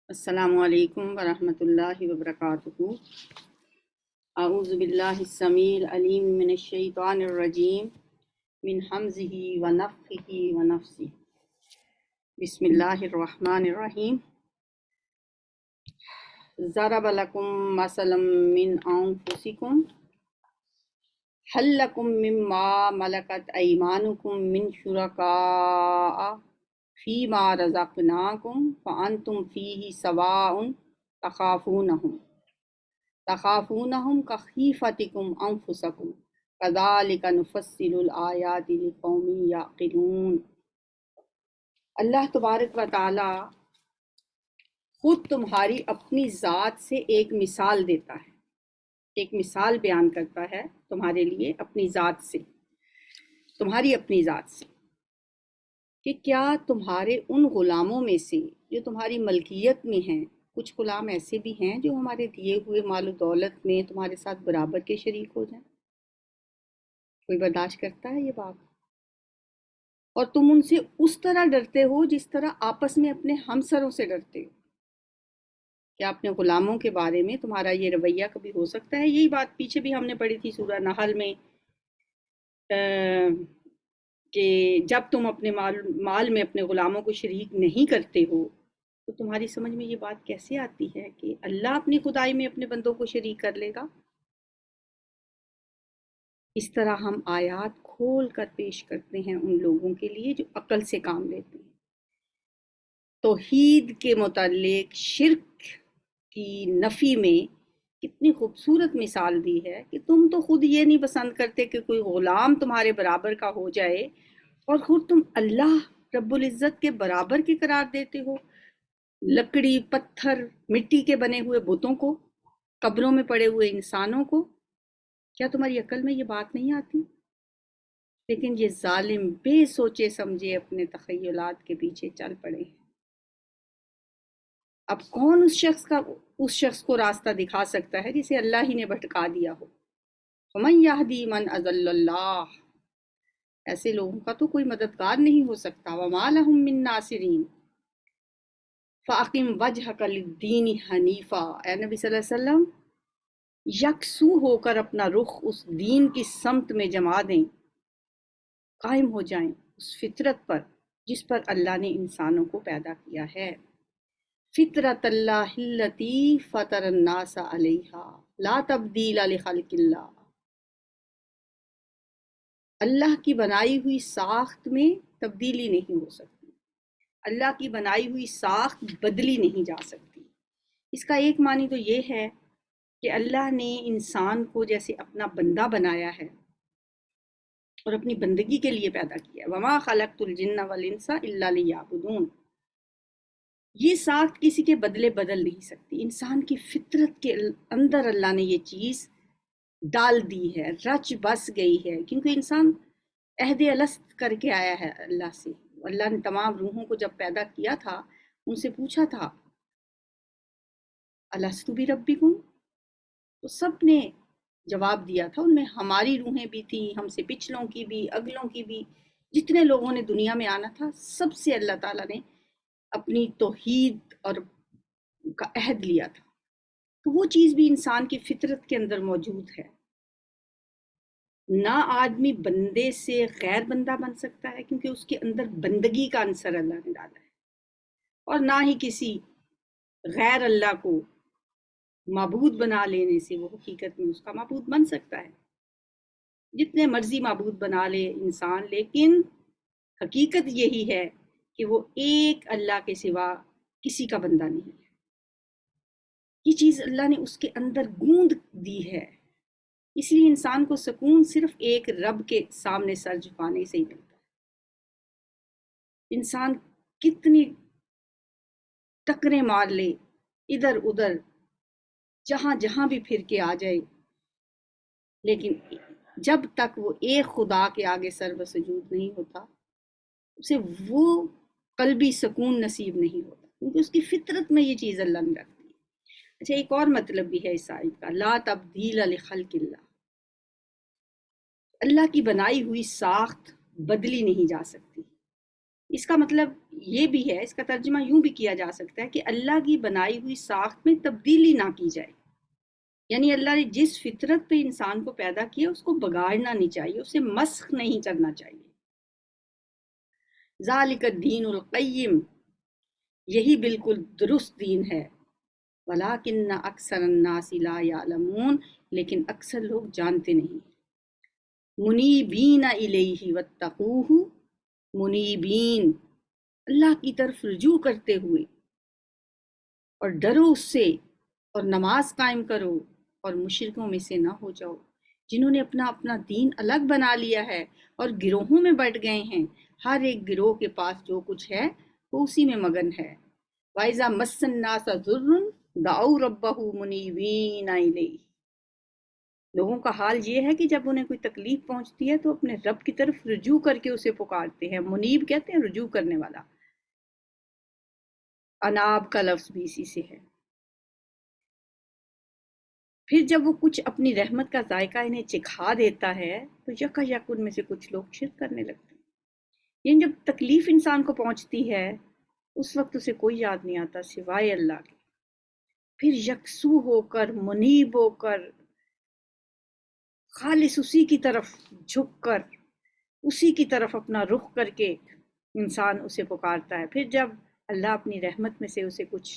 السلام علیکم ورحمۃ اللہ وبرکاتہ۔ اعوذ باللہ السمیع العلیم من الشیطان الرجیم من حمزہ ونفخہ ونفثہ۔ بسم اللہ الرحمن الرحیم۔ ضرب لکم مثلا من انفسکم هل لکم مما ملکت ایمانکم من شرکاء فیما رزقناکم فانتم فیہ سواء تخافونہم کخیفتکم انفسکم کذالک نفصل الآیات لقوم یعقلون۔ اللہ تبارک و تعالی خود تمہاری اپنی ذات سے ایک مثال دیتا ہے، ایک مثال بیان کرتا ہے تمہارے لیے اپنی ذات سے، تمہاری اپنی ذات سے، کہ کیا تمہارے ان غلاموں میں سے جو تمہاری ملکیت میں ہیں، کچھ غلام ایسے بھی ہیں جو ہمارے دیے ہوئے مال و دولت میں تمہارے ساتھ برابر کے شریک ہو جائیں؟ کوئی برداشت کرتا ہے یہ بات؟ اور تم ان سے اس طرح ڈرتے ہو جس طرح آپس میں اپنے ہمسروں سے ڈرتے ہو۔ کیا اپنے غلاموں کے بارے میں تمہارا یہ رویہ کبھی ہو سکتا ہے؟ یہی بات پیچھے بھی ہم نے پڑھی تھی سورہ نحل میں، کہ جب تم اپنے مال میں اپنے غلاموں کو شریک نہیں کرتے ہو تو تمہاری سمجھ میں یہ بات کیسے آتی ہے کہ اللہ اپنی خدائی میں اپنے بندوں کو شریک کر لے گا؟ اس طرح ہم آیات کھول کر پیش کرتے ہیں ان لوگوں کے لیے جو عقل سے کام لیتے ہیں۔ توحید کے متعلق شرک کی نفی میں کتنی خوبصورت مثال دی ہے کہ تم تو خود یہ نہیں پسند کرتے کہ کوئی غلام تمہارے برابر کا ہو جائے، اور خود تم اللہ رب العزت کے برابر کے قرار دیتے ہو لکڑی، پتھر، مٹی کے بنے ہوئے بتوں کو، قبروں میں پڑے ہوئے انسانوں کو۔ کیا تمہاری عقل میں یہ بات نہیں آتی؟ لیکن یہ ظالم بے سوچے سمجھے اپنے تخیلات کے پیچھے چل پڑے ہیں۔ اب کون اس شخص کو راستہ دکھا سکتا ہے جسے اللہ ہی نے بھٹکا دیا ہو؟ فَمَن يَهْدِي مَنْ أَضَلَّ اللَّهُ، ایسے لوگوں کا تو کوئی مددگار نہیں ہو سکتا۔ وَمَا لَهُم مِّن نَاصِرِينَ فَأَقِمْ وَجْهَكَ لِلدِّينِ حَنِيفًا، اے نبی صلی اللہ علیہ وسلم یکسو ہو کر اپنا رخ اس دین کی سمت میں جما دیں، قائم ہو جائیں اس فطرت پر جس پر اللہ نے انسانوں کو پیدا کیا ہے۔ فطرت اللہ التی فطر الناس علیہا لا تبدیل لخلق اللہ، اللہ کی بنائی ہوئی ساخت میں تبدیلی نہیں ہو سکتی، اللہ کی بنائی ہوئی ساخت بدلی نہیں جا سکتی۔ اس کا ایک معنی تو یہ ہے کہ اللہ نے انسان کو جیسے اپنا بندہ بنایا ہے اور اپنی بندگی کے لیے پیدا کیا ہے، وَمَا خَلَقْتُ الْجِنَّ وَالْإِنسَ إِلَّا لِيَعْبُدُونَ، یہ ساخت کسی کے بدلے بدل نہیں سکتی۔ انسان کی فطرت کے اندر اللہ نے یہ چیز ڈال دی ہے، رچ بس گئی ہے، کیونکہ انسان عہد الست کر کے آیا ہے اللہ سے۔ اللہ نے تمام روحوں کو جب پیدا کیا تھا ان سے پوچھا تھا الستُ بربکم، تو سب نے جواب دیا تھا، ان میں ہماری روحیں بھی تھیں، ہم سے پچھلوں کی بھی، اگلوں کی بھی، جتنے لوگوں نے دنیا میں آنا تھا سب سے اللہ تعالیٰ نے اپنی توحید اور کا عہد لیا تھا۔ تو وہ چیز بھی انسان کی فطرت کے اندر موجود ہے۔ نہ آدمی بندے سے غیر بندہ بن سکتا ہے کیونکہ اس کے اندر بندگی کا عنصر اللہ نے ڈالا ہے، اور نہ ہی کسی غیر اللہ کو معبود بنا لینے سے وہ حقیقت میں اس کا معبود بن سکتا ہے۔ جتنے مرضی معبود بنا لے انسان، لیکن حقیقت یہی ہے کہ وہ ایک اللہ کے سوا کسی کا بندہ نہیں ہے۔ یہ چیز اللہ نے اس کے اندر گوند دی ہے، اس لیے انسان کو سکون صرف ایک رب کے سامنے سر جھکانے سے ہی ملتا ہے۔ انسان کتنی ٹکریں مار لے ادھر ادھر، جہاں جہاں بھی پھر کے آ جائے، لیکن جب تک وہ ایک خدا کے آگے سر بسجود نہیں ہوتا اسے وہ قلبی سکون نصیب نہیں ہوتا، کیونکہ اس کی فطرت میں یہ چیز اللہ نے رکھ دی۔ اچھا، ایک اور مطلب بھی ہے اس آیت کا، لا تبدیل لخلق اللہ، اللہ کی بنائی ہوئی ساخت بدلی نہیں جا سکتی۔ اس کا مطلب یہ بھی ہے، اس کا ترجمہ یوں بھی کیا جا سکتا ہے کہ اللہ کی بنائی ہوئی ساخت میں تبدیلی نہ کی جائے، یعنی اللہ نے جس فطرت پہ انسان کو پیدا کیا اس کو بگاڑنا نہیں چاہیے، اسے مسخ نہیں کرنا چاہیے۔ ذالک الدین القیم، یہی بالکل درست دین ہے، ولیکن اکثر الناس لا یعلمون، لیکن اکثر لوگ جانتے نہیں۔ منیبین الیہ واتقوہ، منیبین اللہ کی طرف رجوع کرتے ہوئے اور ڈرو اس سے اور نماز قائم کرو اور مشرکوں میں سے نہ ہو جاؤ جنہوں نے اپنا اپنا دین الگ بنا لیا ہے اور گروہوں میں بٹ گئے ہیں، ہر ایک گروہ کے پاس جو کچھ ہے وہ اسی میں مگن ہے۔ وَإِذَا مَسَّ النَّاسَ ضُرٌّ دَعَوْا رَبَّهُ مُنِيبِينَ إِلَيْهِ، لوگوں کا حال یہ ہے کہ جب انہیں کوئی تکلیف پہنچتی ہے تو اپنے رب کی طرف رجوع کر کے اسے پکارتے ہیں۔ منیب کہتے ہیں رجوع کرنے والا، اناب کا لفظ بھی اسی سے ہے۔ پھر جب وہ کچھ اپنی رحمت کا ذائقہ انہیں چکھا دیتا ہے تو یکا یک ان میں سے کچھ لوگ شرک کرنے لگتے ہیں۔ یعنی جب تکلیف انسان کو پہنچتی ہے اس وقت اسے کوئی یاد نہیں آتا سوائے اللہ کے، پھر یکسو ہو کر، منیب ہو کر، خالص اسی کی طرف جھک کر، اسی کی طرف اپنا رخ کر کے انسان اسے پکارتا ہے۔ پھر جب اللہ اپنی رحمت میں سے اسے کچھ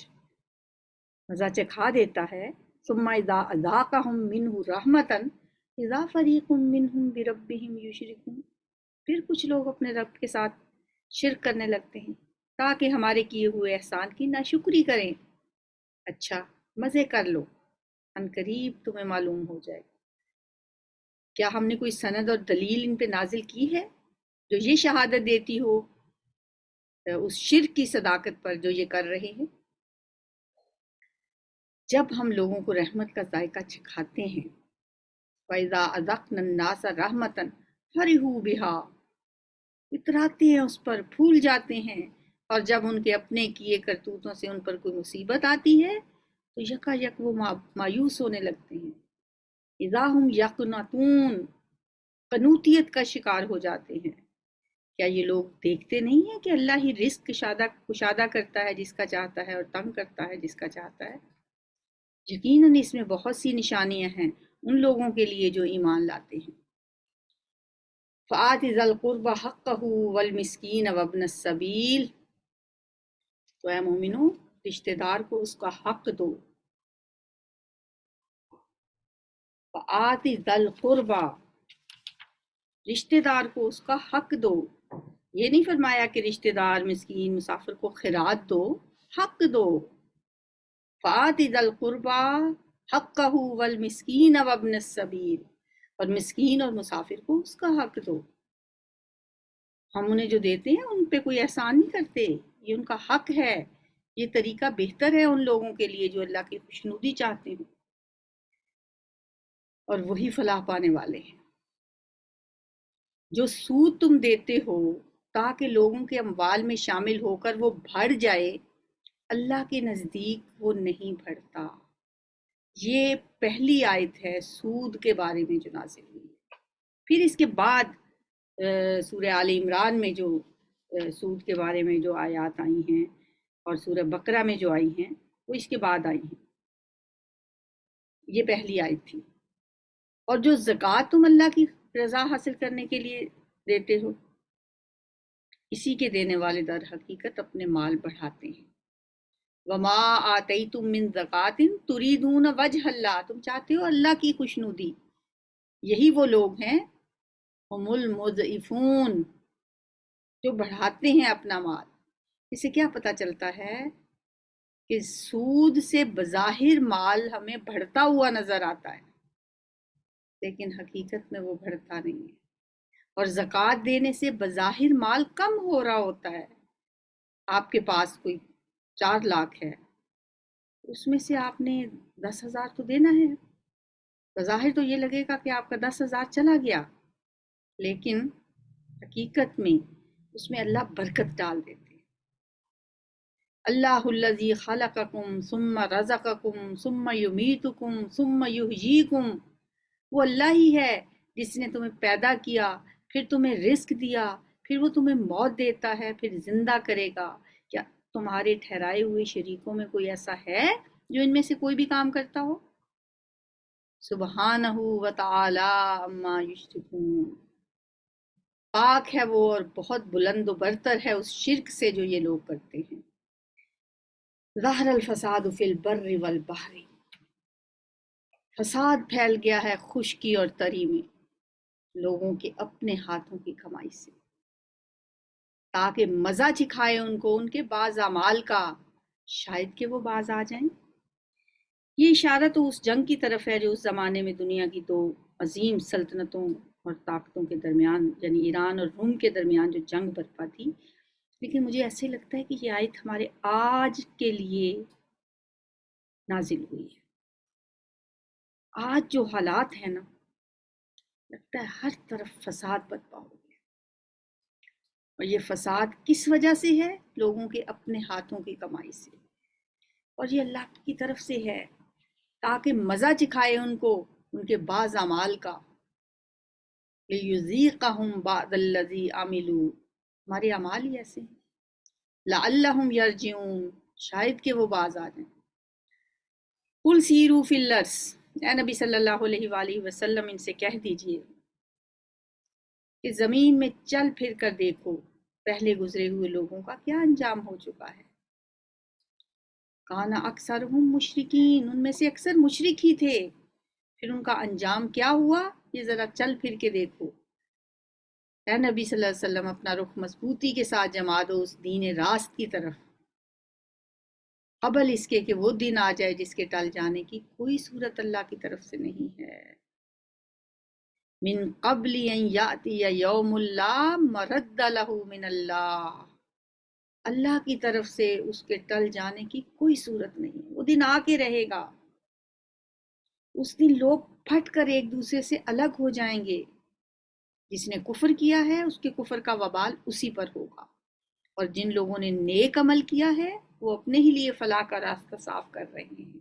مزہ چکھا دیتا ہے، ثم اذا اذاقهم منه رحمة اذا فريق منهم بربهم يشركون، پھر کچھ لوگ اپنے رب کے ساتھ شرک کرنے لگتے ہیں تاکہ ہمارے کیے ہوئے احسان کی ناشکری کریں۔ اچھا مزے کر لو، ان قریب تمہیں معلوم ہو جائے گا۔ کیا ہم نے کوئی سند اور دلیل ان پہ نازل کی ہے جو یہ شہادت دیتی ہو اس شرک کی صداقت پر جو یہ کر رہے ہیں؟ جب ہم لوگوں کو رحمت کا ذائقہ چکھاتے ہیں، فَإِذَا أَذَقْنَا النَّاسَ رَحْمَةً فَرِحُوا بِهَا، اتراتے ہیں اس پر، پھول جاتے ہیں، اور جب ان کے اپنے کیے کرتوتوں سے ان پر کوئی مصیبت آتی ہے تو یکا یک وہ مایوس ہونے لگتے ہیں۔ اذا ہم یقنطون، قنوطیت کا شکار ہو جاتے ہیں۔ کیا یہ لوگ دیکھتے نہیں ہیں کہ اللہ ہی رزق کشادہ کرتا ہے جس کا چاہتا ہے اور تنگ کرتا ہے جس کا چاہتا ہے؟ یقیناً اس میں بہت سی نشانیاں ہیں ان لوگوں کے لیے جو ایمان لاتے ہیں۔ فَآتِ ذَا الْقُرْبَى حَقَّهُ وَالْمِسْكِينَ وَابْنَ السَّبِيلِ، تو اے مومنو رشتہ دار کو اس کا حق دو۔ فَآتِ ذَا الْقُرْبَى، رشتہ دار کو اس کا حق دو۔ یہ نہیں فرمایا کہ رشتہ دار، مسکین، مسافر کو خیرات دو، حق دو۔ فَآتِ ذَا الْقُرْبَى حَقَّهُ وَالْمِسْكِينَ وَابْنَ السَّبِيلِ، اور مسکین اور مسافر کو اس کا حق دو۔ ہم انہیں جو دیتے ہیں ان پہ کوئی احسان نہیں کرتے، یہ ان کا حق ہے، یہ طریقہ بہتر ہے ان لوگوں کے لیے جو اللہ کی خوشنودی چاہتے ہیں، اور وہی فلاح پانے والے ہیں۔ جو سود تم دیتے ہو تاکہ لوگوں کے اموال میں شامل ہو کر وہ بڑھ جائے، اللہ کے نزدیک وہ نہیں بڑھتا۔ یہ پہلی آیت ہے سود کے بارے میں جو نازل ہوئی۔ پھر اس کے بعد سورہ آل عمران میں جو سود کے بارے میں جو آیات آئی ہیں اور سورہ بقرہ میں جو آئی ہیں وہ اس کے بعد آئی ہیں۔ یہ پہلی آیت تھی۔ اور جو زکوٰۃ تم اللہ کی رضا حاصل کرنے کے لیے دیتے ہو، اسی کے دینے والے در حقیقت اپنے مال بڑھاتے ہیں۔ وما آتیتم من زکوٰۃ تریدون وجہ اللہ، تم چاہتے ہو اللہ کی خوشنودی، یہی وہ لوگ ہیں ہم المضعفون جو بڑھاتے ہیں اپنا مال۔ اس سے کیا پتہ چلتا ہے کہ سود سے بظاہر مال ہمیں بڑھتا ہوا نظر آتا ہے لیکن حقیقت میں وہ بڑھتا نہیں ہے، اور زکوٰۃ دینے سے بظاہر مال کم ہو رہا ہوتا ہے۔ آپ کے پاس کوئی 4 لاکھ ہے، اس میں سے آپ نے 10,000 تو دینا ہے، بظاہر تو یہ لگے گا کہ آپ کا 10,000 چلا گیا، لیکن حقیقت میں اس میں اللہ برکت ڈال دیتے ہیں۔ اللہ الذی خلقکم ثم رزقکم ثم یمیتکم ثم یحییکم، وہ اللہ ہی ہے جس نے تمہیں پیدا کیا، پھر تمہیں رزق دیا، پھر وہ تمہیں موت دیتا ہے، پھر زندہ کرے گا۔ کیا تمہارے ٹھہرائے ہوئے شریکوں میں کوئی ایسا ہے جو ان میں سے کوئی بھی کام کرتا ہو؟ سبحانہ و تعالی عما یشرکون، پاک ہے وہ اور بہت بلند و برتر ہے اس شرک سے جو یہ لوگ کرتے ہیں۔ ظہر الفساد فی البر والبحر، فساد پھیل گیا ہے خشکی اور تری میں لوگوں کے اپنے ہاتھوں کی کمائی سے، تاکہ مزہ چکھائے ان کو ان کے بعض اعمال کا، شاید کہ وہ باز آ جائیں۔ یہ اشارہ تو اس جنگ کی طرف ہے جو اس زمانے میں دنیا کی دو عظیم سلطنتوں اور طاقتوں کے درمیان، یعنی ایران اور روم کے درمیان جو جنگ برپا تھی۔ لیکن مجھے ایسے لگتا ہے کہ یہ آیت ہمارے آج کے لیے نازل ہوئی ہے۔ آج جو حالات ہیں نا، لگتا ہے ہر طرف فساد برپا ہو گیا، اور یہ فساد کس وجہ سے ہے؟ لوگوں کے اپنے ہاتھوں کی کمائی سے، اور یہ اللہ کی طرف سے ہے تاکہ مزہ چکھائے ان کو ان کے بعض اعمال کا۔ لِيُذِيقَهُمْ بَعْضَ الَّذِي عَمِلُوا، ہمارے اعمال ہی ایسے ہیں۔ لَعَلَّهُمْ يَرْجِعُونَ، شاید کہ وہ باز آ جائیں۔ قُلْ سِيرُوا فِي الْأَرْضِ، اے نبی صلی اللہ علیہ وآلہ وسلم ان سے کہہ دیجئے کہ زمین میں چل پھر کر دیکھو پہلے گزرے ہوئے لوگوں کا کیا انجام ہو چکا ہے۔ کانا اکثرہم مشرکین، ان میں سے اکثر مشرک ہی تھے، پھر ان کا انجام کیا ہوا یہ ذرا چل پھر کے دیکھو۔ اے نبی صلی اللہ علیہ وسلم اپنا رخ مضبوطی کے ساتھ جما دو اس دین راست کی طرف، قبل اس کے کہ وہ دن آ جائے جس کے ٹل جانے کی کوئی صورت اللہ کی طرف سے نہیں ہے۔ من قبل ان یاتی یوم لا مرد لہ من اللہ، اللہ کی طرف سے اس کے ٹل جانے کی کوئی صورت نہیں، وہ دن آ کے رہے گا۔ اس دن لوگ پھٹ کر ایک دوسرے سے الگ ہو جائیں گے، جس نے کفر کیا ہے اس کے کفر کا وبال اسی پر ہوگا، اور جن لوگوں نے نیک عمل کیا ہے وہ اپنے ہی لیے فلاح کا راستہ صاف کر رہے ہیں،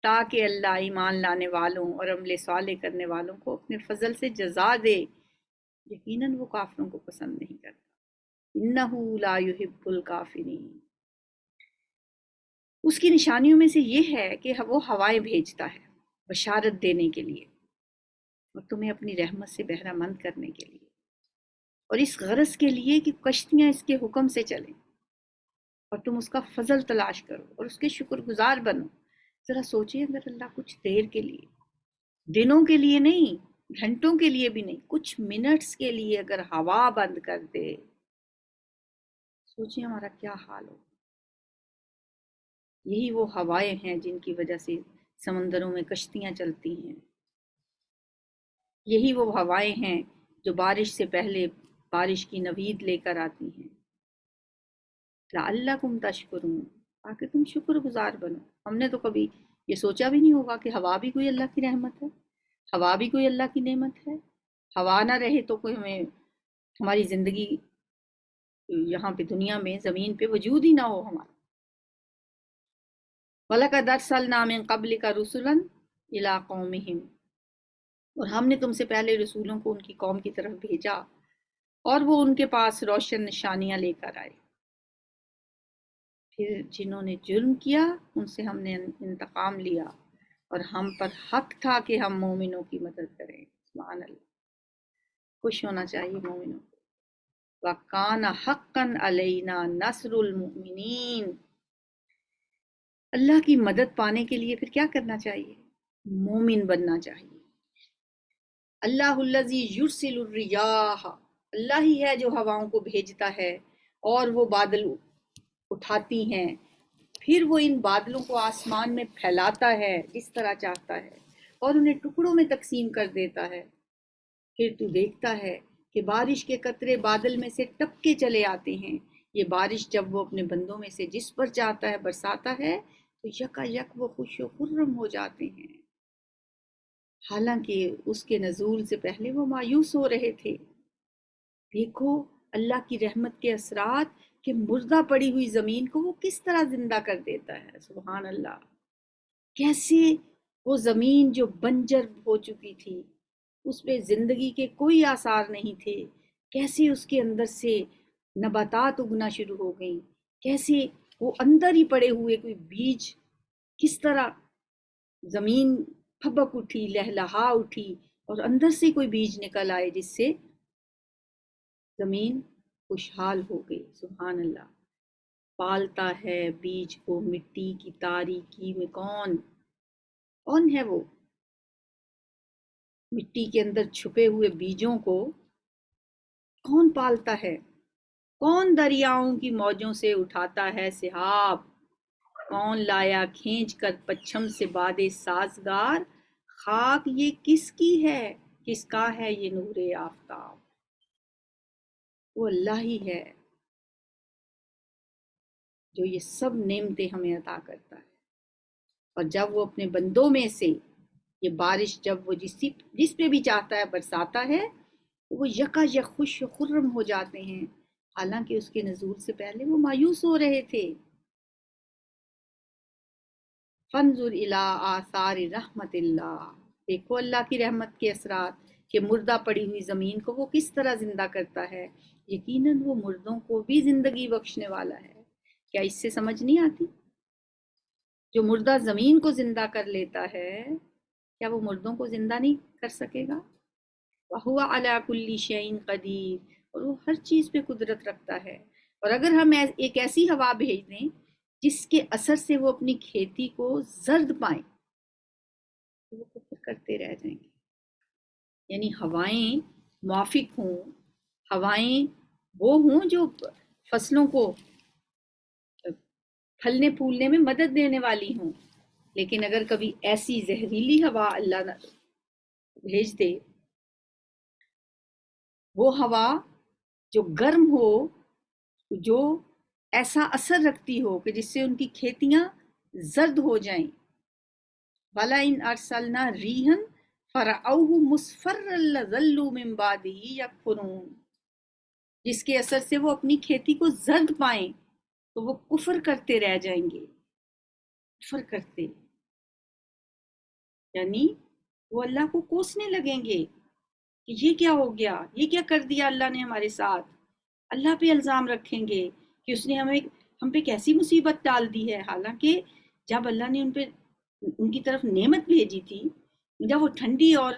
تاکہ اللہ ایمان لانے والوں اور عمل صالح کرنے والوں کو اپنے فضل سے جزا دے۔ یقیناً وہ کافروں کو پسند نہیں کرتا۔ انہ لا یحب الکافرین، اس کی نشانیوں میں سے یہ ہے کہ وہ ہوائیں بھیجتا ہے بشارت دینے کے لیے اور تمہیں اپنی رحمت سے بہرہ مند کرنے کے لیے، اور اس غرض کے لیے کہ کشتیاں اس کے حکم سے چلیں اور تم اس کا فضل تلاش کرو اور اس کے شکر گزار بنو۔ ذرا سوچیں، اگر اللہ کچھ دیر کے لیے، دنوں کے لیے نہیں، گھنٹوں کے لیے بھی نہیں، کچھ منٹس کے لیے اگر ہوا بند کر دے، سوچیں ہمارا کیا حال ہو۔ یہی وہ ہوائیں ہیں جن کی وجہ سے سمندروں میں کشتیاں چلتی ہیں، یہی وہ ہوائیں ہیں جو بارش سے پہلے بارش کی نوید لے کر آتی ہیں۔ لعلکم تشکرون، تاکہ تم شکر گزار بنو۔ ہم نے تو کبھی یہ سوچا بھی نہیں ہوگا کہ ہوا بھی کوئی اللہ کی رحمت ہے، ہوا بھی کوئی اللہ کی نعمت ہے۔ ہوا نہ رہے تو کوئی ہمیں، ہماری زندگی یہاں پہ دنیا میں زمین پہ وجود ہی نہ ہو ہمارا۔ وَلَقَدْ أَرْسَلْنَا مِن قَبْلِكَ رُسُلًا إِلَىٰ قَوْمِهِمْ، اور ہم نے تم سے پہلے رسولوں کو ان کی قوم کی طرف بھیجا اور وہ ان کے پاس روشن نشانیاں لے کر آئے۔ پھر جنہوں نے جرم کیا ان سے ہم نے انتقام لیا، اور ہم پر حق تھا کہ ہم مومنوں کی مدد کریں۔ سبحان اللہ، خوش ہونا چاہیے مومنوں کو۔ وَكَانَ حَقًّا عَلَيْنَا نَصْرُ الْمُؤْمِنِينَ، اللہ کی مدد پانے کے لیے پھر کیا کرنا چاہیے؟ مومن بننا چاہیے۔ اللہ الذی یرسل الریاح، اللہ ہی ہے جو ہواؤں کو بھیجتا ہے اور وہ بادل اٹھاتی ہیں، پھر وہ ان بادلوں کو آسمان میں پھیلاتا ہے جس طرح چاہتا ہے اور انہیں ٹکڑوں میں تقسیم کر دیتا ہے۔ پھر تو دیکھتا ہے کہ بارش کے قطرے بادل میں سے ٹپکے چلے آتے ہیں، یہ بارش جب وہ اپنے بندوں میں سے جس پر چاہتا ہے برساتا ہے تو یکا یک وہ خوش و خرم ہو جاتے ہیں، حالانکہ اس کے نزول سے پہلے وہ مایوس ہو رہے تھے۔ دیکھو اللہ کی رحمت کے اثرات کہ مردہ پڑی ہوئی زمین کو وہ کس طرح زندہ کر دیتا ہے۔ سبحان اللہ، کیسے وہ زمین جو بنجر ہو چکی تھی، اس پہ زندگی کے کوئی آثار نہیں تھے، کیسے اس کے اندر سے نباتات اگنا شروع ہو گئیں، کیسے وہ اندر ہی پڑے ہوئے کوئی بیج کس طرح زمین پھبک اٹھی، لہلہا اٹھی اور اندر سے کوئی بیج نکل آئے جس سے زمین خوشحال ہو گئی۔ سبحان اللہ۔ پالتا ہے بیج کو مٹی کی تاریکی میں کون ہے وہ؟ مٹی کے اندر چھپے ہوئے بیجوں کو کون پالتا ہے؟ کون دریاؤں کی موجوں سے اٹھاتا ہے سحاب؟ کون لایا کھینچ کر پچھم سے باد سازگار؟ خاک یہ کس کی ہے، کس کا ہے یہ نور آفتاب؟ وہ اللہ ہی ہے جو یہ سب نعمتیں ہمیں عطا کرتا ہے، اور جب وہ اپنے بندوں میں سے یہ بارش جب وہ جس پہ بھی چاہتا ہے برساتا ہے، وہ یکا یک خوش و خرم ہو جاتے ہیں، حالانکہ اس کے نزول سے پہلے وہ مایوس ہو رہے تھے۔ فانظر الی آثار رحمت اللہ، دیکھو اللہ کی رحمت کے اثرات کہ مردہ پڑی ہوئی زمین کو وہ کس طرح زندہ کرتا ہے۔ یقیناً وہ مردوں کو بھی زندگی بخشنے والا ہے۔ کیا اس سے سمجھ نہیں آتی؟ جو مردہ زمین کو زندہ کر لیتا ہے، کیا وہ مردوں کو زندہ نہیں کر سکے گا؟ وَهُوَ عَلَى كُلِّ شَيْءٍ قَدِيرٌ، اور وہ ہر چیز پہ قدرت رکھتا ہے۔ اور اگر ہم ایک ایسی ہوا بھیج دیں جس کے اثر سے وہ اپنی کھیتی کو زرد پائیں تو وہ کفر کرتے رہ جائیں گے۔ یعنی ہوائیں موافق ہوں، ہوائیں وہ ہوں جو فصلوں کو پھلنے پھولنے میں مدد دینے والی ہوں، لیکن اگر کبھی ایسی زہریلی ہوا اللہ بھیج دے، وہ ہوا جو گرم ہو، جو ایسا اثر رکھتی ہو کہ جس سے ان کی کھیتیاں زرد ہو جائیں، وَلَئِنْ أَرْسَلْنَا رِيحًا فَرَأَوْهُ مُصْفَرًّا لَظَلُّوا مِنْ بَعْدِهِ يَكْفُرُونَ، جس کے اثر سے وہ اپنی کھیتی کو زرد پائیں تو وہ کفر کرتے رہ جائیں گے۔ کفر کرتے، یعنی وہ اللہ کو کوسنے لگیں گے کہ یہ کیا ہو گیا، یہ کیا کر دیا اللہ نے ہمارے ساتھ۔ اللہ پہ الزام رکھیں گے کہ اس نے ہم پہ کیسی مصیبت ڈال دی ہے، حالانکہ جب اللہ نے ان کی طرف نعمت بھیجی تھی، جب وہ ٹھنڈی اور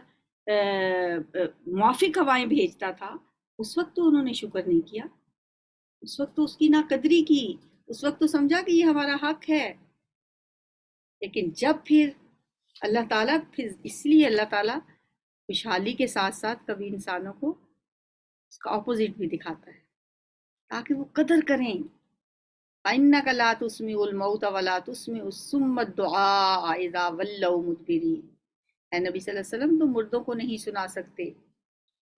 موافق ہوائیں بھیجتا تھا، اس وقت تو انہوں نے شکر نہیں کیا، اس وقت تو اس کی ناقدری کی، اس وقت تو سمجھا کہ یہ ہمارا حق ہے۔ لیکن جب پھر اللہ تعالیٰ، پھر اس لیے اللہ تعالیٰ خوشحالی کے ساتھ ساتھ کبھی انسانوں کو اس کا اپوزٹ بھی دکھاتا ہے تاکہ وہ قدر کریں۔ فَإِنَّكَ لَا تُسْمِعُ الْمَوْتَ وَلَا تُسْمِعُ الصُّمَّ الدُّعَاءَ إِذَا وَلَّوْا مُدْبِرِينَ، اے نبی صلی اللہ علیہ وسلم، تم مردوں کو نہیں سنا سکتے،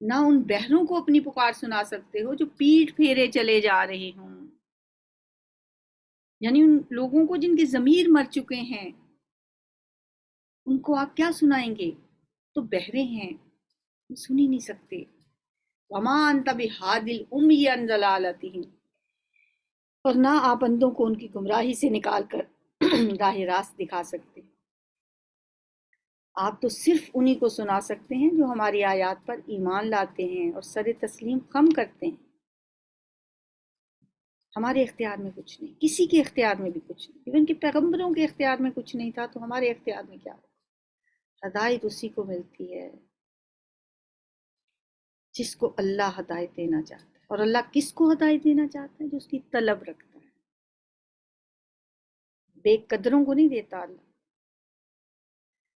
نہ ان بہروں کو اپنی پکار سنا سکتے ہو جو پیٹھ پھیرے چلے جا رہے ہوں۔ یعنی ان لوگوں کو جن کے ضمیر مر چکے ہیں، ان کو آپ کیا سنائیں گے؟ تو بہرے ہیں، سن ہی نہیں سکتے۔ وَمَا أَنْتَ بِهَادِي الْأُمِّيِّ عَنْ ضَلَالَتِهِمْ، اور نہ آپ اندھوں کو ان کی گمراہی سے نکال کر راہ راست دکھا سکتے۔ آپ تو صرف انہی کو سنا سکتے ہیں جو ہماری آیات پر ایمان لاتے ہیں اور سر تسلیم خم کرتے ہیں۔ ہمارے اختیار میں کچھ نہیں، کسی کے اختیار میں بھی کچھ نہیں، ایون کہ پیغمبروں کے اختیار میں کچھ نہیں تھا، تو ہمارے اختیار میں کیا ہوگا؟ ہدایت اسی کو ملتی ہے جس کو اللہ ہدایت دینا چاہتا ہے، اور اللہ کس کو ہدایت دینا چاہتا ہے؟ جو اس کی طلب رکھتا ہے، بے قدروں کو نہیں دیتا اللہ۔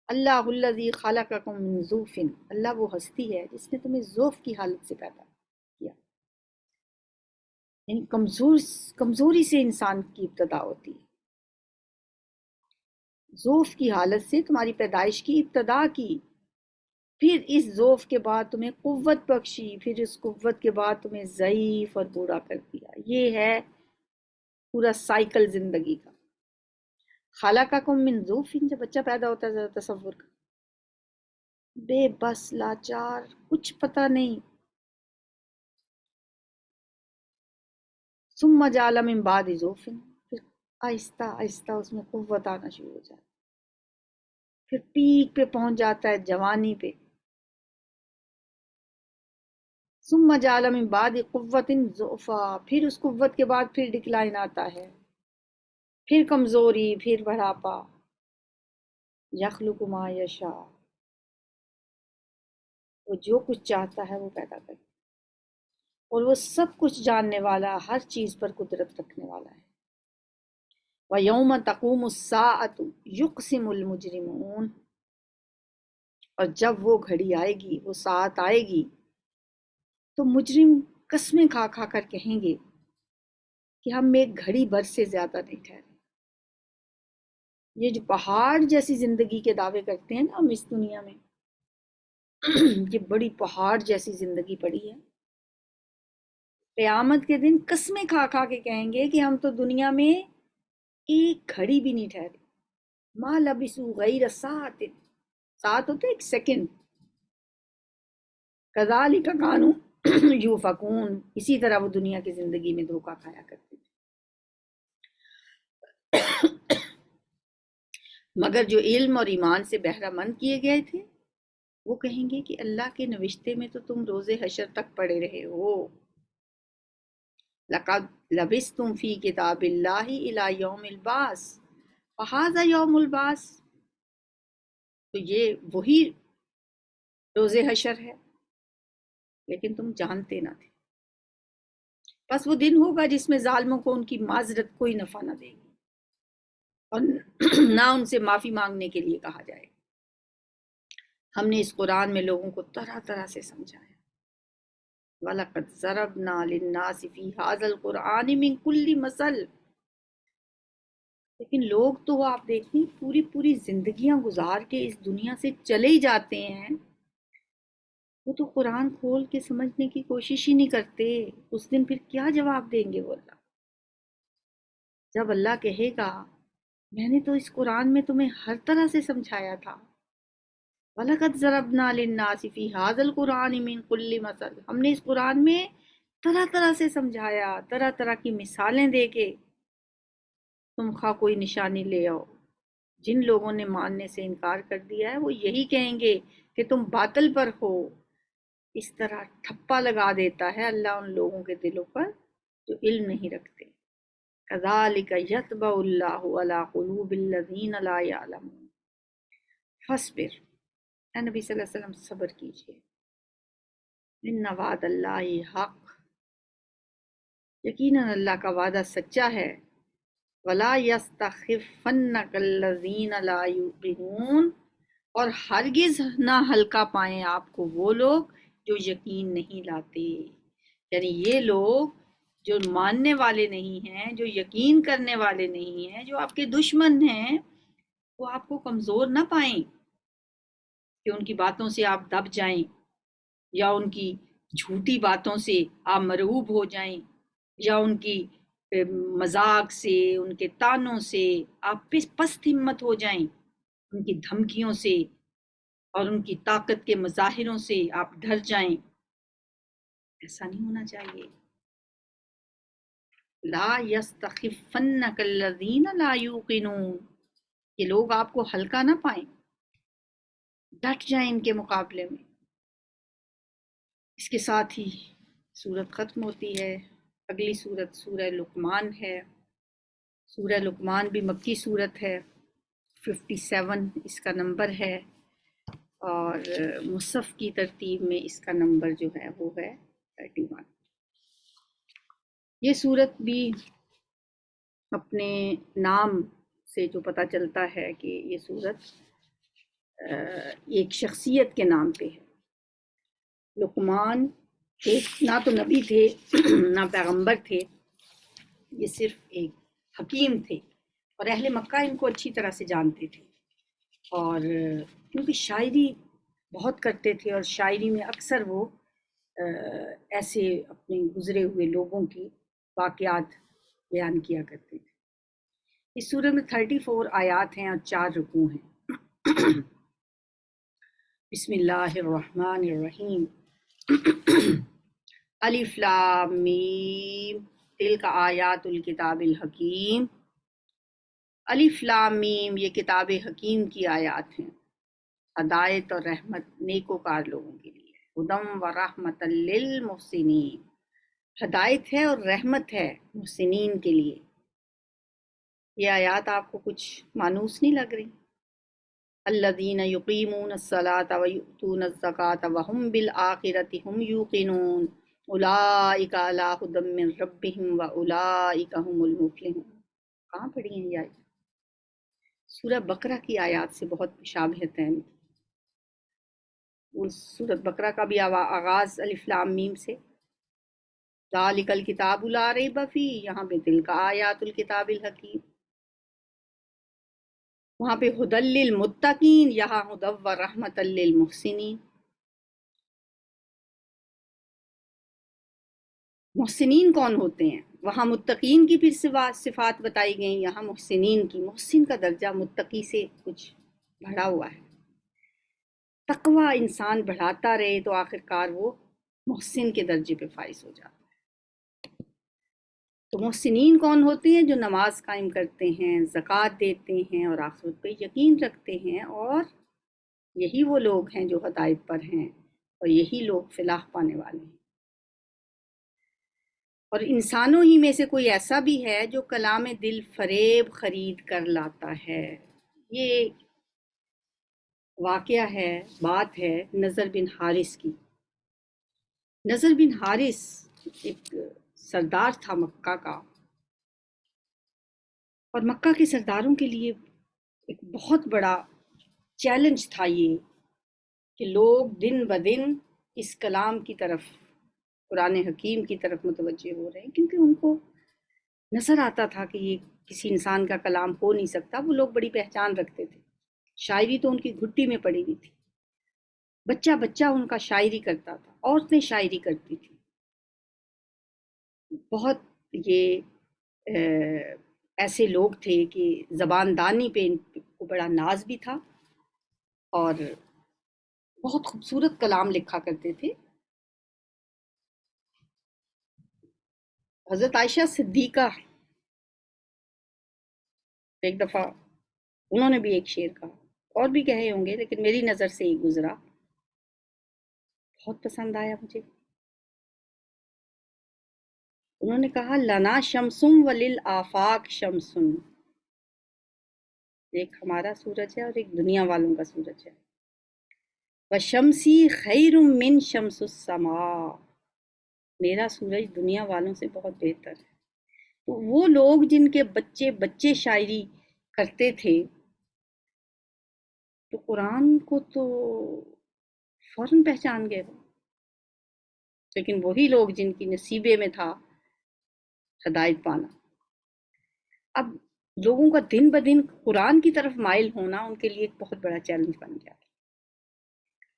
اللہ الذی خلقکم من ضعف، اللہ وہ ہستی ہے جس نے تمہیں ضعف کی حالت سے پیدا کیا، یعنی کمزوری سے انسان کی ابتدا ہوتی ہے، ضعف کی حالت سے تمہاری پیدائش کی ابتدا کی، پھر اس ضعف کے بعد تمہیں قوت بخشی، پھر اس قوت کے بعد تمہیں ضعیف اور بوڑھا کر دیا۔ یہ ہے پورا سائیکل زندگی کا۔ خلقکم من ضعف، جب بچہ پیدا ہوتا ہے ذرا تصور کا، بے بس، لاچار، کچھ پتہ نہیں، ثم جعل من بعد ضعف، پھر آہستہ آہستہ اس میں قوت آنا شروع ہو جاتی، پھر پیک پہ پہنچ جاتا ہے جوانی پہ، ثم جعل من بعد قوت ضعفا، پھر اس قوت کے بعد پھر ڈکلائن آتا ہے، پھر کمزوری، پھر بڑھاپا. یخلق ما یشاء، وہ جو کچھ چاہتا ہے وہ پیدا کرتا ہے، اور وہ سب کچھ جاننے والا، ہر چیز پر قدرت رکھنے والا ہے. وَيَوْمَ تَقُومُ السَّاعَةُ يُقْسِمُ الْمُجْرِمُونَ، اور جب وہ گھڑی آئے گی، وہ ساعت آئے گی، تو مجرم قسمیں کھا کھا کر کہیں گے کہ ہم ایک گھڑی بھر سے زیادہ نہیں ٹھہرے. یہ جو پہاڑ جیسی زندگی کے دعوے کرتے ہیں نا ہم اس دنیا میں، یہ بڑی پہاڑ جیسی زندگی پڑی ہے. قیامت کے دن قسمیں کھا کھا کے کہیں گے کہ ہم تو دنیا میں ایک گھڑی بھی نہیں ٹھہرے. ما لبثوا غیر ساعت، ساعت ہوتے ایک سیکنڈ. کذالک کانوا یؤفکون، اسی طرح وہ دنیا کی زندگی میں دھوکہ کھایا کرتے تھے. مگر جو علم اور ایمان سے بہرہ مند کیے گئے تھے وہ کہیں گے کہ اللہ کے نوشتے میں تو تم روز حشر تک پڑے رہے ہو. لقد لبثتم فی کتاب اللہ الی یوم البعث فہذا یوم البعث، تو یہ وہی روز حشر ہے، لیکن تم جانتے نہ تھے. بس وہ دن ہوگا جس میں ظالموں کو ان کی معذرت کوئی نفع نہ دے گی اور نہ ان سے معافی مانگنے کے لیے کہا جائے. ہم نے اس قرآن میں لوگوں کو طرح طرح سے سمجھایا. وَلَقَدْ ضَرَبْنَا لِلنَّاسِ فِي هَذَا الْقُرْآنِ مِنْ كُلِّ مَثَلٍ، لیکن لوگ تو آپ دیکھیں پوری پوری زندگیاں گزار کے اس دنیا سے چلے ہی جاتے ہیں، وہ تو قرآن کھول کے سمجھنے کی کوشش ہی نہیں کرتے. اس دن پھر کیا جواب دیں گے وہ اللہ، جب اللہ کہے گا میں نے تو اس قرآن میں تمہیں ہر طرح سے سمجھایا تھا. وَلَقَدْ ضَرَبْنَا لِلنَّاسِ فِي هَذَا الْقُرْآنِ مِنْ كُلِّ مَثَلٍ، ہم نے اس قرآن میں طرح طرح سے سمجھایا، طرح طرح کی مثالیں دے کے. تم خواہ کوئی نشانی لے آؤ. جن لوگوں نے ماننے سے انکار کر دیا ہے وہ یہی کہیں گے کہ تم باطل پر ہو. اس طرح ٹھپا لگا دیتا ہے اللہ ان لوگوں کے دلوں پر جو علم نہیں رکھتے. كَذَلِكَ يَطْبَعُ اللَّهُ عَلَى قُلُوبِ الَّذِينَ لَا يَعْلَمُونَ فَاصْبِرْ، اے نبی صلی اللہ علیہ وسلم صبر کیجئے. ان وعد اللہ حق، یقیناً اللہ کا وعدہ سچا ہے. ولا یستخفنک الذین لا یوقنون، اور ہرگز نہ ہلکا پائیں آپ کو وہ لوگ جو یقین نہیں لاتے. یعنی یہ لوگ جو ماننے والے نہیں ہیں، جو یقین کرنے والے نہیں ہیں، جو آپ کے دشمن ہیں، وہ آپ کو کمزور نہ پائیں کہ ان کی باتوں سے آپ دب جائیں یا ان کی جھوٹی باتوں سے آپ مرعوب ہو جائیں یا ان کی مذاق سے، ان کے تانوں سے آپ پست ہمت ہو جائیں، ان کی دھمکیوں سے اور ان کی طاقت کے مظاہروں سے آپ ڈر جائیں. ایسا نہیں ہونا چاہیے. لا یستخفنک الذین لا یوقنون، یہ لوگ آپ کو ہلکا نہ پائیں، ڈٹ جائیں ان کے مقابلے میں. اس کے ساتھ ہی سورت ختم ہوتی ہے. اگلی سورت سورہ لقمان ہے. سورہ لقمان بھی مکی سورت ہے، 57 اس کا نمبر ہے، اور مصحف کی ترتیب میں اس کا نمبر جو ہے وہ ہے 31. یہ سورت بھی اپنے نام سے جو پتہ چلتا ہے کہ یہ سورت ایک شخصیت کے نام پہ ہے. لقمان ایک نہ تو نبی تھے نہ پیغمبر تھے، یہ صرف ایک حکیم تھے، اور اہل مکہ ان کو اچھی طرح سے جانتے تھے، اور کیونکہ شاعری بہت کرتے تھے اور شاعری میں اکثر وہ ایسے اپنے گزرے ہوئے لوگوں کی واقعات بیان کیا کرتے تھے. اس سورہ میں 34 آیات ہیں اور 4 رکوع ہیں. بسم اللہ الرحمن الرحیم. الف لام میم تلک آیات الکتاب الحکیم. الف لام میم یہ کتاب حکیم کی آیات ہیں، ہدایت اور رحمت نیکوکار لوگوں کے لیے. ہدم و رحمت للمحسنین، ہدایت ہے اور رحمت ہے محسنین کے لیے۔ یہ آیات آپ کو کچھ مانوس نہیں لگ رہی؟ الذین یقیمون الصلاۃ ویؤتون الزکاۃ وہم بالآخرۃ ہم یوقنون اولئک علی ھدی من ربہم واولئک هم المفلحون۔ کہاں پڑھی ہیں یہ آیات؟ سورہ بقرہ کی آیات سے بہت مشابہت ہے۔ اس سورۃ بقرہ کا بھی آغاز الف لام میم سے، ذالک الکتاب لا ریب فیہ، یہاں پہ تلک آیات الکتاب الحکیم، وہاں پہ ھدی للمتقین، یہاں ھدی و رحمت للمحسنین۔ محسنین کون ہوتے ہیں؟ وہاں متقین کی پھر صفات بتائی گئیں، یہاں محسنین کی۔ محسن کا درجہ متقی سے کچھ بڑھا ہوا ہے۔ تقوی انسان بڑھاتا رہے تو آخرکار وہ محسن کے درجے پہ فائز ہو جاتا ہے۔ تو محسنین کون ہوتے ہیں؟ جو نماز قائم کرتے ہیں، زکوٰۃ دیتے ہیں اور آخرت پہ یقین رکھتے ہیں، اور یہی وہ لوگ ہیں جو ہدایت پر ہیں، اور یہی لوگ فلاح پانے والے ہیں۔ اور انسانوں ہی میں سے کوئی ایسا بھی ہے جو کلام دل فریب خرید کر لاتا ہے۔ یہ واقعہ ہے، بات ہے نضر بن حارث کی۔ نضر بن حارث ایک سردار تھا مکہ کا، اور مکہ کے سرداروں کے لیے ایک بہت بڑا چیلنج تھا یہ کہ لوگ دن بدن اس کلام کی طرف، قرآن حکیم کی طرف متوجہ ہو رہے ہیں، کیونکہ ان کو نظر آتا تھا کہ یہ کسی انسان کا کلام ہو نہیں سکتا۔ وہ لوگ بڑی پہچان رکھتے تھے، شاعری تو ان کی گھٹی میں پڑی ہوئی تھی، بچہ بچہ ان کا شاعری کرتا تھا، عورتیں شاعری کرتی تھیں۔ بہت یہ ایسے لوگ تھے کہ زبان دانی پہ ان کو بڑا ناز بھی تھا، اور بہت خوبصورت کلام لکھا کرتے تھے۔ حضرت عائشہ صدیقہ ایک دفعہ انہوں نے بھی ایک شعر کہا، اور بھی کہے ہوں گے لیکن میری نظر سے ہی گزرا، بہت پسند آیا مجھے۔ انہوں نے کہا لنا شمسم وللآفاق شمسن، ایک ہمارا سورج ہے اور ایک دنیا والوں کا سورج ہے۔ وشمسی خیر من شمس السماء، میرا سورج دنیا والوں سے بہت بہتر ہے۔ تو وہ لوگ جن کے بچے بچے شاعری کرتے تھے تو قرآن کو تو فوراً پہچان گئے وہ، لیکن وہی لوگ جن کی نصیبے میں تھا ہدایت پانا، اب لوگوں کا دن بدن قرآن کی طرف مائل ہونا ان کے لیے ایک بہت بڑا چیلنج بن گیا۔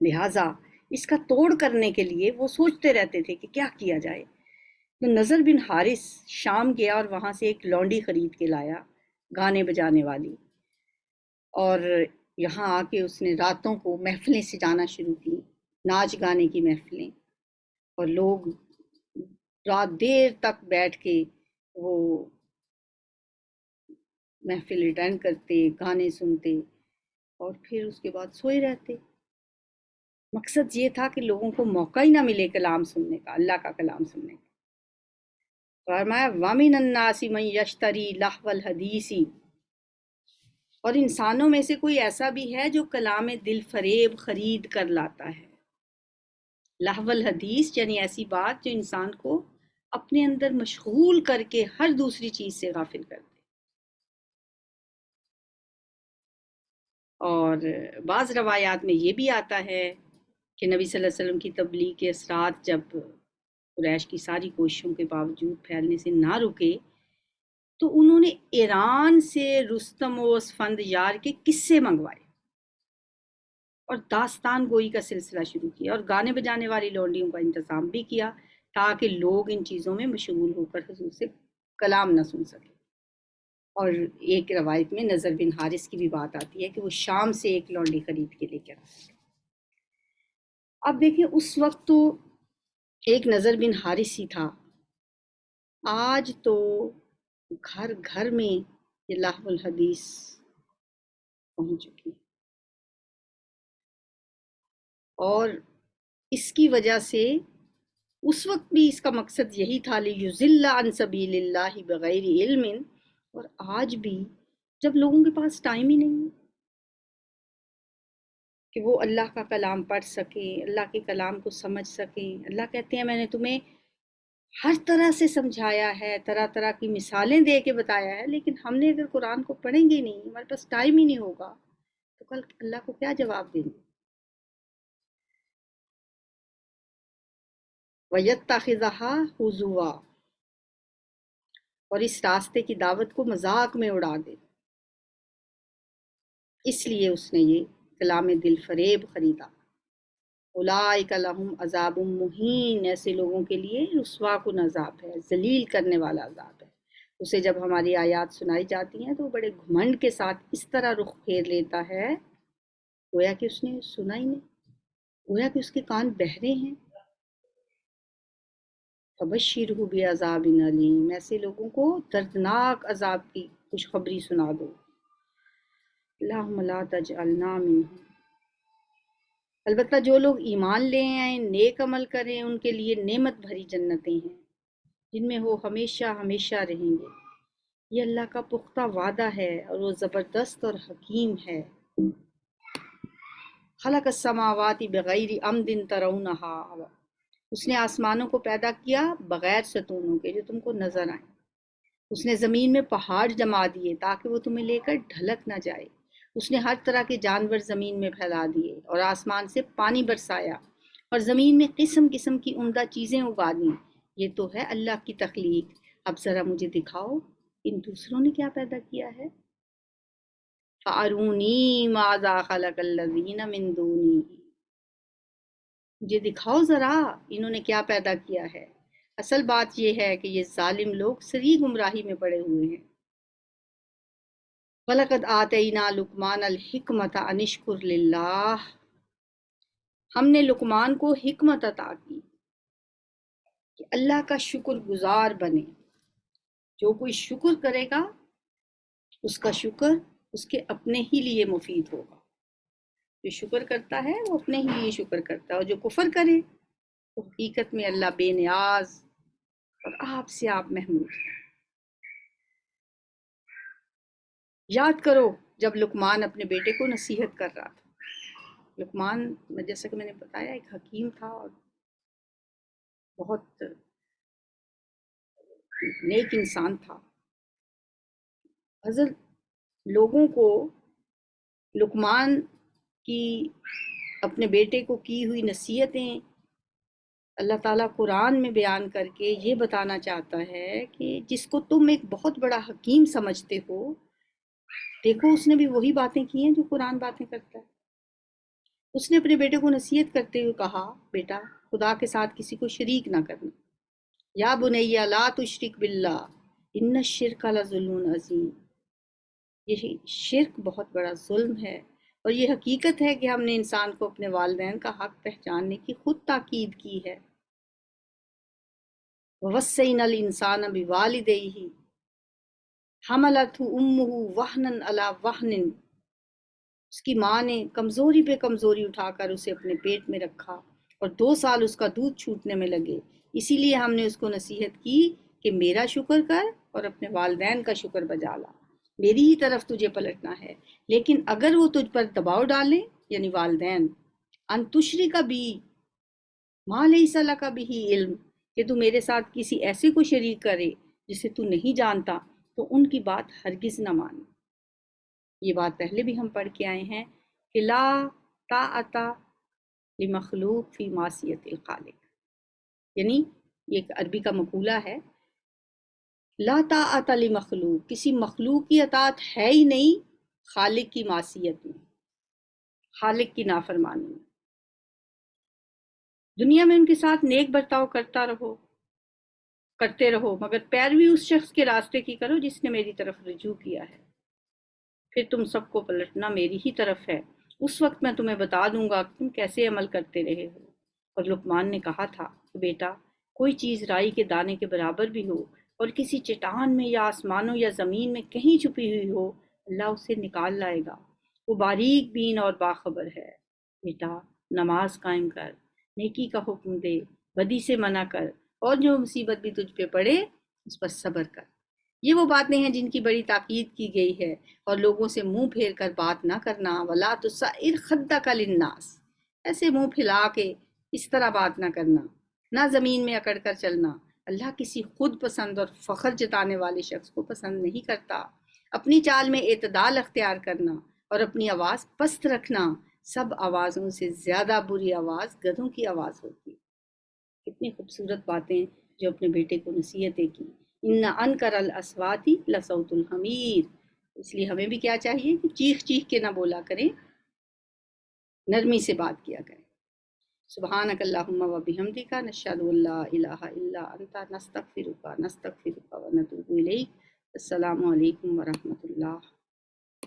لہٰذا اس کا توڑ کرنے کے لیے وہ سوچتے رہتے تھے کہ کیا کیا جائے۔ تو نضر بن حارث شام گیا اور وہاں سے ایک لونڈی خرید کے لایا، گانے بجانے والی، اور یہاں آ کے اس نے راتوں کو محفلیں سجانا شروع کی، ناچ گانے کی محفلیں، اور لوگ رات دیر تک بیٹھ کے وہ محفل اٹینڈ کرتے، گانے سنتے، اور پھر اس کے بعد سوئے رہتے۔ مقصد یہ تھا کہ لوگوں کو موقع ہی نہ ملے کلام سننے کا، اللہ کا کلام سننے کا۔ فرمایا وَمِنَ النَّاسِ مَن يَشْتَرِي لَهْوَ الْحَدِيثِ، اور انسانوں میں سے کوئی ایسا بھی ہے جو کلام دل فریب خرید کر لاتا ہے۔ لہو الحدیث یعنی ایسی بات جو انسان کو اپنے اندر مشغول کر کے ہر دوسری چیز سے غافل کر دے۔ اور بعض روایات میں یہ بھی آتا ہے کہ نبی صلی اللہ علیہ وسلم کی تبلیغ کے اثرات جب قریش کی ساری کوششوں کے باوجود پھیلنے سے نہ رکے تو انہوں نے ایران سے رستم و اسفند یار کے قصے منگوائے اور داستان گوئی کا سلسلہ شروع کیا، اور گانے بجانے والی لونڈیوں کا انتظام بھی کیا تاکہ لوگ ان چیزوں میں مشغول ہو کر حضور سے کلام نہ سن سکیں۔ اور ایک روایت میں نضر بن حارث کی بھی بات آتی ہے کہ وہ شام سے ایک لونڈی خرید کے لے کر آئے۔ اب دیکھیں اس وقت تو ایک نضر بن حارث ہی تھا، آج تو گھر گھر میں یہ لہو الحدیث پہنچ چکی، اور اس کی وجہ سے اس وقت بھی اس کا مقصد یہی تھا لیضل عن سبیل اللہ بغیر علم، اور آج بھی جب لوگوں کے پاس ٹائم ہی نہیں ہے کہ وہ اللہ کا کلام پڑھ سکیں، اللہ کے کلام کو سمجھ سکیں۔ اللہ کہتے ہیں میں نے تمہیں ہر طرح سے سمجھایا ہے، طرح طرح کی مثالیں دے کے بتایا ہے، لیکن ہم نے اگر قرآن کو پڑھیں گے نہیں، ہمارے پاس ٹائم ہی نہیں ہوگا، تو کل اللہ کو کیا جواب دیں گے؟ وَيَتَّخِذَهَا هُزُوًا، اور اس راستے کی دعوت کو مذاق میں اڑا دے، اس لیے اس نے یہ کلام دل فریب خریدا۔ اولئک لہم عذاب مہین، ایسے لوگوں کے لیے رسوا کن عذاب ہے، ذلیل کرنے والا عذاب ہے۔ اسے جب ہماری آیات سنائی جاتی ہیں تو وہ بڑے گھمنڈ کے ساتھ اس طرح رخ پھیر لیتا ہے گویا کہ اس نے سنا ہی نہیں، گویا کہ اس کے کان بہرے ہیں۔ فبشرہ بعذاب علیم، ایسے لوگوں کو دردناک عذاب کی خوشخبری سنا دو۔ اللہم لا تجعلنا منہم، البتہ جو لوگ ایمان لے آئیں، نیک عمل کریں، ان کے لیے نعمت بھری جنتیں ہیں جن میں وہ ہمیشہ ہمیشہ رہیں گے۔ یہ اللہ کا پختہ وعدہ ہے اور وہ زبردست اور حکیم ہے۔ خلق السماوات بغیر عمد ترونہا، اس نے آسمانوں کو پیدا کیا بغیر ستونوں کے جو تم کو نظر آئیں۔ اس نے زمین میں پہاڑ جما دیے تاکہ وہ تمہیں لے کر ڈھلک نہ جائے۔ اس نے ہر طرح کے جانور زمین میں پھیلا دیے اور آسمان سے پانی برسایا اور زمین میں قسم قسم کی عمدہ چیزیں اگا دیں۔ یہ تو ہے اللہ کی تخلیق، اب ذرا مجھے دکھاؤ ان دوسروں نے کیا پیدا کیا ہے۔ فَأَرُونِي مَاذَا خَلَقَ الَّذِينَ مِن دُونِهِ، مجھے دکھاؤ ذرا انہوں نے کیا پیدا کیا ہے۔ اصل بات یہ ہے کہ یہ ظالم لوگ سری گمراہی میں پڑے ہوئے ہیں۔ وَلَقَدْ آتَيْنَا لُقْمَانَ الْحِكْمَةَ أَنِ اشْكُرْ لِلَّهِ، ہم نے لقمان کو حکمت عطا کی کہ اللہ کا شکر گزار بنے۔ جو کوئی شکر کرے گا اس کا شکر اس کے اپنے ہی لیے مفید ہوگا۔ جو شکر کرتا ہے وہ اپنے ہی لیے شکر کرتا ہے، اور جو کفر کرے تو حقیقت میں اللہ بے نیاز اور آپ سے آپ محمود ہے۔ یاد کرو جب لقمان اپنے بیٹے کو نصیحت کر رہا تھا۔ لقمان جیسا کہ میں نے بتایا ایک حکیم تھا اور بہت نیک انسان تھا۔ حضرت لوگوں کو لقمان کی اپنے بیٹے کو کی ہوئی نصیحتیں اللہ تعالیٰ قرآن میں بیان کر کے یہ بتانا چاہتا ہے کہ جس کو تم ایک بہت بڑا حکیم سمجھتے ہو، دیکھو اس نے بھی وہی باتیں کی ہیں جو قرآن باتیں کرتا ہے۔ اس نے اپنے بیٹے کو نصیحت کرتے ہوئے کہا، بیٹا خدا کے ساتھ کسی کو شریک نہ کرنا۔ یا بنیا لا تشرک باللہ ان الشرک لظلم عظیم، یہ شرک بہت بڑا ظلم ہے، اور یہ حقیقت ہے کہ ہم نے انسان کو اپنے والدین کا حق پہچاننے کی خود تاکید کی ہے۔ وَوَصَّيْنَا الْإِنسَانَ بِوَالِدَيْهِ حَمَلَتْهُ أُمُّهُ وَهْنًا عَلَى وَهْنٍ، اس کی ماں نے کمزوری پہ کمزوری اٹھا کر اسے اپنے پیٹ میں رکھا اور 2 سال اس کا دودھ چھوٹنے میں لگے، اسی لیے ہم نے اس کو نصیحت کی کہ میرا شکر کر اور اپنے والدین کا شکر بجا لا، میری ہی طرف تجھے پلٹنا ہے۔ لیکن اگر وہ تجھ پر دباؤ ڈالیں یعنی والدین، ان تشرک بی ما لیس لک بہ علم، کہ تو میرے ساتھ کسی ایسے کو شریک کرے جسے تو نہیں جانتا، تو ان کی بات ہرگز نہ مانے۔ یہ بات پہلے بھی ہم پڑھ کے آئے ہیں کہ لا طاعت لمخلوق فی معصیت الخالق، یعنی یہ ایک عربی کا مقولہ ہے، لا طاعت لمخلوق، کسی مخلوق کی اطاعت ہے ہی نہیں خالق کی معصیت میں، خالق کی نافرمانی میں۔ دنیا میں ان کے ساتھ نیک برتاؤ کرتے رہو، مگر پیروی اس شخص کے راستے کی کرو جس نے میری طرف رجوع کیا ہے، پھر تم سب کو پلٹنا میری ہی طرف ہے، اس وقت میں تمہیں بتا دوں گا کہ تم کیسے عمل کرتے رہے ہو۔ اور لقمان نے کہا تھا کہ بیٹا کوئی چیز رائی کے دانے کے برابر بھی ہو اور کسی چٹان میں یا آسمانوں یا زمین میں کہیں چھپی ہوئی ہو، اللہ اسے نکال لائے گا، وہ باریک بین اور باخبر ہے۔ بیٹا نماز قائم کر، نیکی کا حکم دے، بدی سے منع کر، اور جو مصیبت بھی تجھ پہ پڑے اس پر صبر کر۔ یہ وہ باتیں ہیں جن کی بڑی تاکید کی گئی ہے، اور لوگوں سے منہ پھیر کر بات نہ کرنا، وَلَا تُسَعِّرْ خَدَّكَ لِلنَّاسِ، ایسے منہ پھیلا کے اس طرح بات نہ کرنا، نہ زمین میں اکڑ کر چلنا۔ اللہ کسی خود پسند اور فخر جتانے والے شخص کو پسند نہیں کرتا۔ اپنی چال میں اعتدال اختیار کرنا اور اپنی آواز پست رکھنا، سب آوازوں سے زیادہ بری آواز گدھوں کی آواز ہوتی ہے۔ کتنی خوبصورت باتیں جو اپنے بیٹے کو نصیحتیں کی۔ ان انکر الاصوات لصوت الحمیر، اس لیے ہمیں بھی کیا چاہیے کہ چیخ چیخ کے نہ بولا کریں، نرمی سے بات کیا کریں۔ سبحانک اللہم و بحمدک، نشہد ان لا الہ الا انت، نستغفرک و نتوب الیک۔ السلام علیکم ورحمۃ اللہ۔